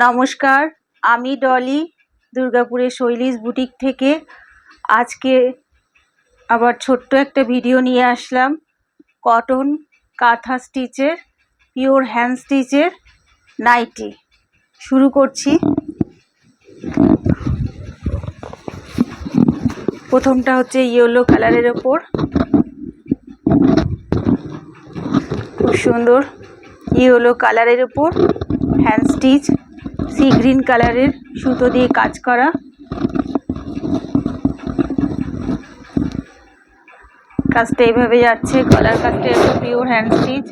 নমস্কার, আমি ডলি দুর্গাপুরের শৈলীস বুটিক থেকে। আজকে আবার ছোট্ট একটা ভিডিও নিয়ে আসলাম। কটন কাঁথা স্টিচের পিওর হ্যান্ড স্টিচের নাইটি শুরু করছি। প্রথমটা হচ্ছে ইয়েলো কালারের ওপর, খুব সুন্দর ইয়েলো কালারের ওপর হ্যান্ড স্টিচ, সি গ্রিন কালারের সুতো দিয়ে কাজ করা। কাজটা এইভাবে যাচ্ছে, গলার কাজটা একটু পিওর হ্যান্ড স্টিচ,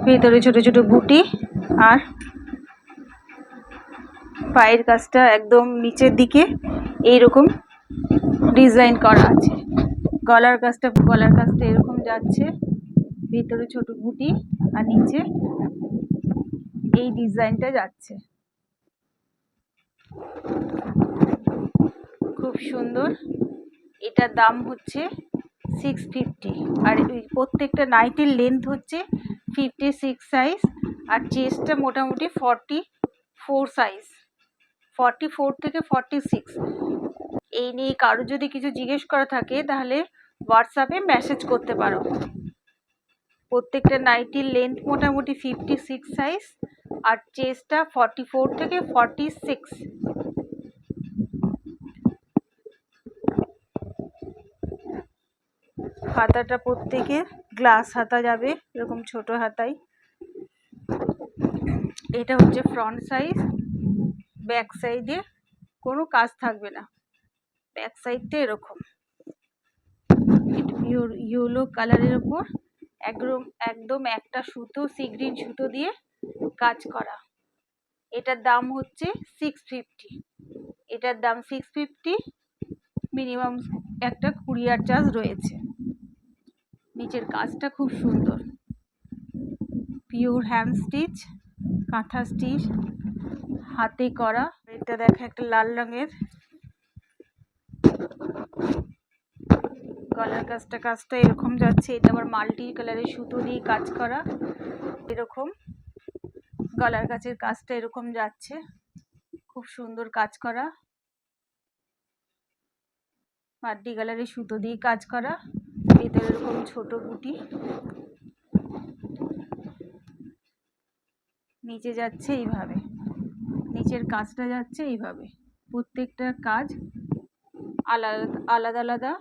ভিতরে ছোট ছোট বুটি, আর পায়ের কাজটা একদম নিচের দিকে এইরকম ডিজাইন করা আছে। গলার কাজটা এরকম যাচ্ছে, ভিতরে ছোট বুটি আর নিচে এই ডিজাইনটা যাচ্ছে, খুব সুন্দর। এটার দাম হচ্ছে 650, আর প্রত্যেকটা নাইটির লেন্থ হচ্ছে 56 সাইজ, আর চেস্টটা মোটামুটি 44 সাইজ, 44 থেকে 46। এই নিয়ে কারো যদি কিছু জিজ্ঞেস করা থাকে তাহলে হোয়াটসঅ্যাপে মেসেজ করতে পারো। প্রত্যেকটা নাইটির লেন্থ মোটামুটি 56 সাইজ, আর চেস্টটা 44 থেকে 46। হাতাটা প্রত্যেকে গ্লাস হাতা যাবে, এরকম ছোট হাতাই। এটা হচ্ছে ফ্রন্ট সাইজ, ব্যাক সাইডে কোনো কাজ থাকবে না, ব্যাক সাইডটা এরকম ইয়েলো কালারের ওপর একদম একটা সুতো, সি গ্রিন সুতো দিয়ে কাজ করা। এটার দাম হচ্ছে 650। এটার দাম 650, মিনিমাম একটা কুরিয়ার চার্জ রয়েছে। নিচের কাজটা খুব সুন্দর, পিওর হ্যান্ড স্টিচ, কাঁথা স্টিচ হাতে করা। এটা দেখা একটা লাল রঙের, গলার কাজটা এরকম যাচ্ছে। এটা আবার মাল্টি কালারের সুতো দিয়ে কাজ করা, এরকম গলার কাছের কাজটা এরকম যাচ্ছে, খুব সুন্দর কাজ করা, মাল্টি কালারের সুতো দিয়ে কাজ করা। ভেতরে এরকম ছোট বুটি, নিচে যাচ্ছে এইভাবে, নিচের কাজটা যাচ্ছে এইভাবে। প্রত্যেকটা কাজ আলাদা আলাদা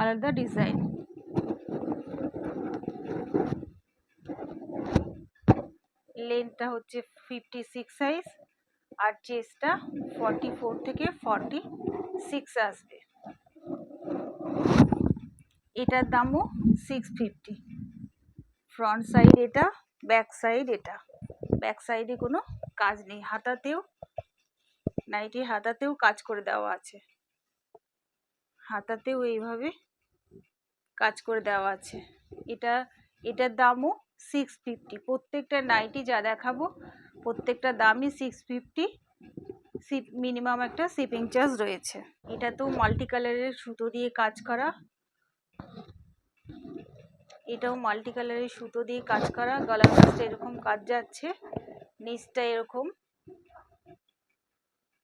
আলাদা ডিজাইন। লেন্থটা হচ্ছে 56 সাইজ, আর চেস্টটা 44 থেকে 46 আসবে। এটার দামও 650। ফ্রন্ট সাইড এটা, ব্যাক সাইড এটা। ব্যাক সাইডে কোনো কাজ নেই, হাতাতেও নাইটির হাতাতেও কাজ করে দেওয়া আছে, হাতাতেও এইভাবে কাজ করে দেওয়া আছে। এটার দামও 650। প্রত্যেকটা নাইটি যা দেখাবো প্রত্যেকটা দামই 650, মিনিমাম একটা শিপিং চার্জ রয়েছে। এটা তো মাল্টি কালারের সুতো দিয়ে কাজ করা, এটাও মাল্টি কালারের সুতো দিয়ে কাজ করা। গলার কাজটা এরকম কাজ যাচ্ছে, নিচটা এরকম।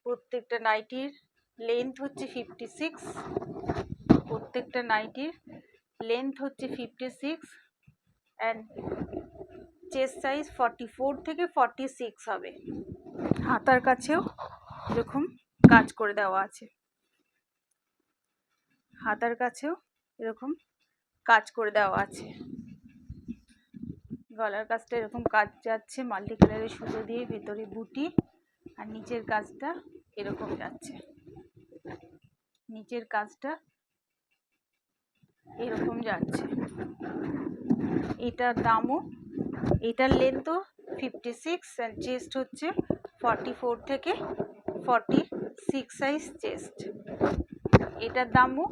প্রত্যেকটা নাইটির লেন্থ হচ্ছে 56, প্রত্যেকটা নাইটির লেন্থ হচ্ছে 56, অ্যান্ড চেস্ট সাইজ 44 থেকে 46 হবে। হাতার কাছেও এরকম কাজ করে দেওয়া আছে, হাতার কাছেও এরকম কাজ করে দেওয়া আছে। গলার কাজটা এরকম কাজ যাচ্ছে মাল্টি কালারের সুতো দিয়ে, ভেতরে বুটি, আর নিচের কাজটা এরকম যাচ্ছে, নিচের কাজটা এরকম যাচ্ছে। এটার দামও, এটার লেন্থও 56, অ্যান্ড চেস্ট হচ্ছে 44 থেকে 46 সাইজ চেস্ট। এটার দামও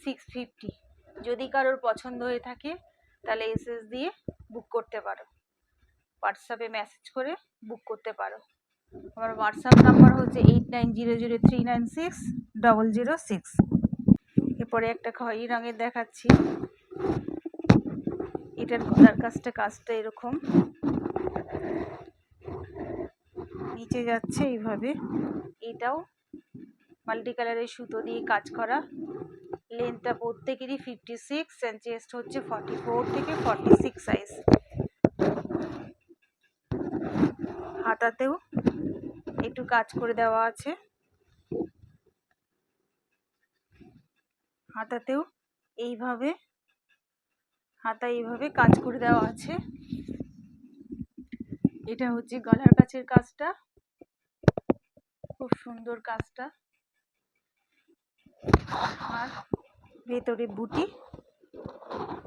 650। যদি কারোর পছন্দ হয়ে থাকে তাহলে এসএস দিয়ে বুক করতে পারো, হোয়াটসঅ্যাপে মেসেজ করে বুক করতে পারো। আমার হোয়াটসঅ্যাপ নাম্বার হচ্ছে 8900396006। এরপরে একটা খয়েরি রঙের দেখাচ্ছি। এটার গলার কাজটা এরকম, নিচে যাচ্ছে এইভাবে। এটাও মাল্টি কালারের সুতো দিয়ে কাজ করা। লেন্থটা প্রত্যেকেরই 56 অ্যান্ড চেস্ট হচ্ছে 44 থেকে 46 সাইজ। হাতাতেও একটু কাজ করে দেওয়া আছে। হাতাতেও এইভাবে এইভাবে কাজ করে দেওয়া আছে। এটা হচ্ছে গলার কাছের কাজটা, খুব সুন্দর কাজটা। আর ভেতরে বুটি,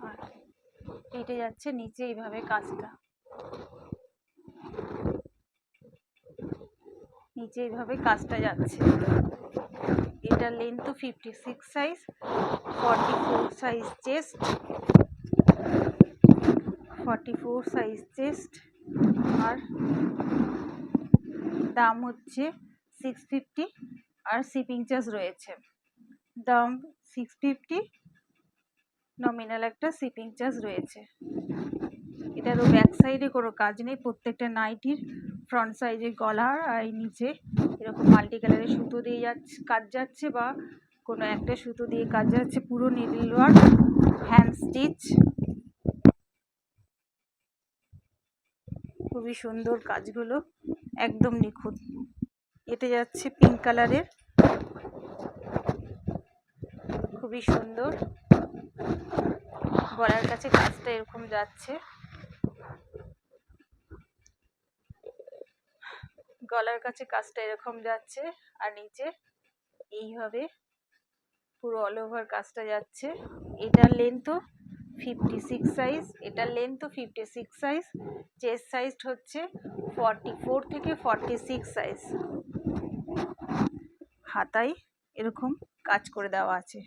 আর কেটে যাচ্ছে নিচে এইভাবে কাজটা, নিচে এইভাবে কাজটা যাচ্ছে। এটার length 56 size, 44 size chest, 44 size chest. আর দাম হচ্ছে 650 আর শিপিং চার্জ রয়েছে। দাম 650, নমিনাল একটা শিপিং চার্জ রয়েছে। এটারও ব্যাক সাইডে কোনো কাজ নেই, প্রত্যেকটা নাইটির ফ্রন্ট সাইজে গলার আর নিচে এরকম মাল্টি কালারের সুতো দিয়ে কাজ যাচ্ছে, বা কোনো একটা সুতো দিয়ে কাজ যাচ্ছে। পুরো নিডল ওয়ার্ক, হ্যান্ড স্টিচ, খুবই সুন্দর কাজগুলো, একদম নিখুঁত। এটা যাচ্ছে পিঙ্ক কালারের, খুবই সুন্দর। গলার কাছে কাজটা এরকম যাচ্ছে, গলার কাছে কাজটা এরকম যাচ্ছে, আর নিচে এইভাবে পুরো অল ওভার কাজটা যাচ্ছে। এটার লেন্থও 56 সাইজ, এটার লেন্থও 56 সাইজ, চেস্ট সাইজ হচ্ছে 44 থেকে 46 সাইজ। হাতায় এরকম কাজ করে দেওয়া আছে,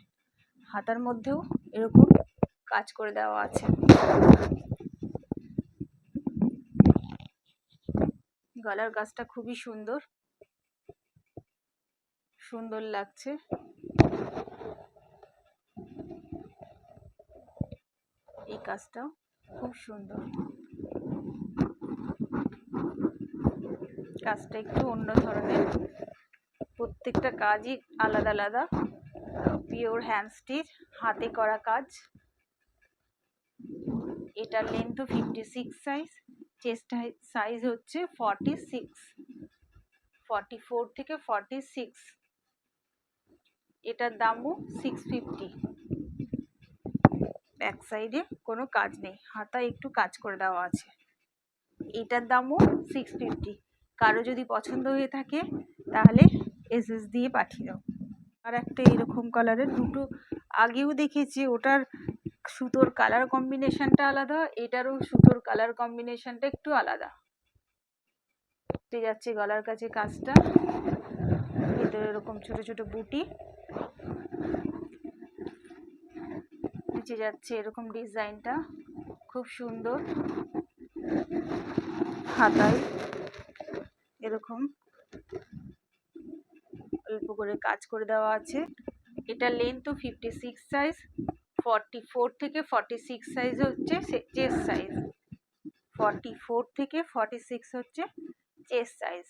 হাতার মধ্যেও এরকম কাজ করে দেওয়া আছে। গলার কাজটা খুবই সুন্দর, সুন্দর লাগছে। এই কাজটাও খুব সুন্দর, কাজটা একটু অন্য ধরনের, প্রত্যেকটা কাজই আলাদা আলাদা। পিওর হ্যান্ড স্টিচ, হাতে করা কাজ। এটার লেন্থ 56 সাইজ, চেস্ট সাইজ হচ্ছে 46, 44 থেকে 46। এটার দামও 650। ব্যাক সাইডে কোনো কাজ নেই, হাতা একটু কাজ করে দেওয়া আছে। এটার দামও 650। কারো যদি পছন্দ হয়ে থাকে তাহলে এসএস দিয়ে পাঠিয়ে দাও। আর একটা এরকম কালারের দুটো আগেও দেখেছি, ওটার সুতোর কালার কম্বিনেশনটা আলাদা, এটারও সুতোর কালার কম্বিনেশনটা একটু আলাদা। ঠিক যাচ্ছে গলার কাছে কাজটা, ভিতরে এরকম ছোট ছোট বুটি, নিচে যাচ্ছে এরকম ডিজাইনটা, খুব সুন্দর। হাতায় এরকম অল্প করে কাজ করে দেওয়া আছে। এটা লেন্থও 56 সাইজ, 44 থেকে 46 সাইজ হচ্ছে চেস্ট সাইজ, 44 থেকে 46 হচ্ছে চেস্ট সাইজ।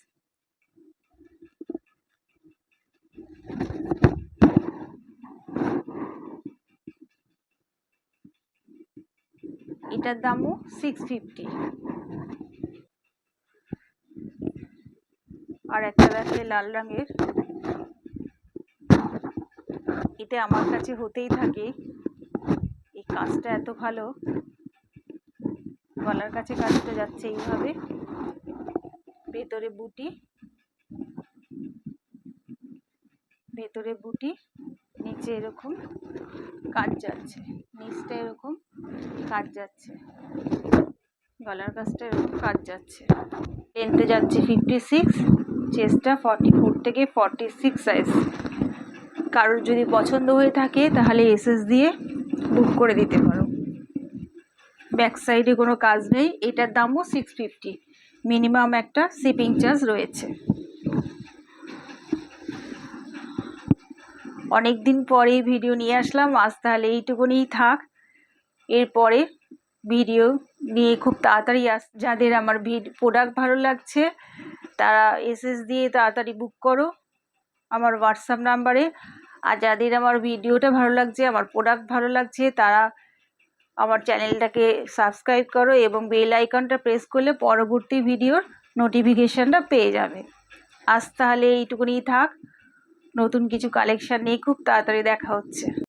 এটার দামও 650। আর একটা দেখে লাল রঙের, এটা আমার কাছে হতেই থাকে, এই কাজটা এত ভালো। গলার কাছে কাজটা যাচ্ছে এইভাবে, ভেতরে বুটি, ভেতরে বুটি, নিচে এরকম কাজ যাচ্ছে, নিচটা এরকম কাজ যাচ্ছে, গলার কাজটা এরকম কাজ যাচ্ছে। লেন্থে যাচ্ছে 56, চেস্টটা 44 থেকে 46 সাইজ। কারোর যদি পছন্দ হয়ে থাকে তাহলে এসএস দিয়ে বুক করে দিতে পারো। ব্যাক সাইডে কোনো কাজ নেই। এটার দামও 650, মিনিমাম একটা শিপিং চার্জ রয়েছে। অনেক দিন পরেই ভিডিও নিয়ে আসলাম, আজ তাহলে এইটুকুনিই থাক। এরপরে ভিডিও নিয়ে খুব তাড়াতাড়ি যাদের আমার প্রোডাক্ট ভালো লাগছে তারা এসএস দিয়ে তাড়াতাড়ি বুক করো আমার হোয়াটসঅ্যাপ নাম্বারে। আর যাদের আমার ভিডিওটা ভালো লাগছে, আমার প্রোডাক্ট ভালো লাগছে, তারা আমার চ্যানেলটাকে সাবস্ক্রাইব করো এবং বেল আইকনটা প্রেস করলে পরবর্তী ভিডিওর নোটিফিকেশানটা পেয়ে যাবে। আজ তাহলে এইটুকুনি থাক, নতুন কিছু কালেকশান নিয়ে খুব তাড়াতাড়ি দেখা হচ্ছে।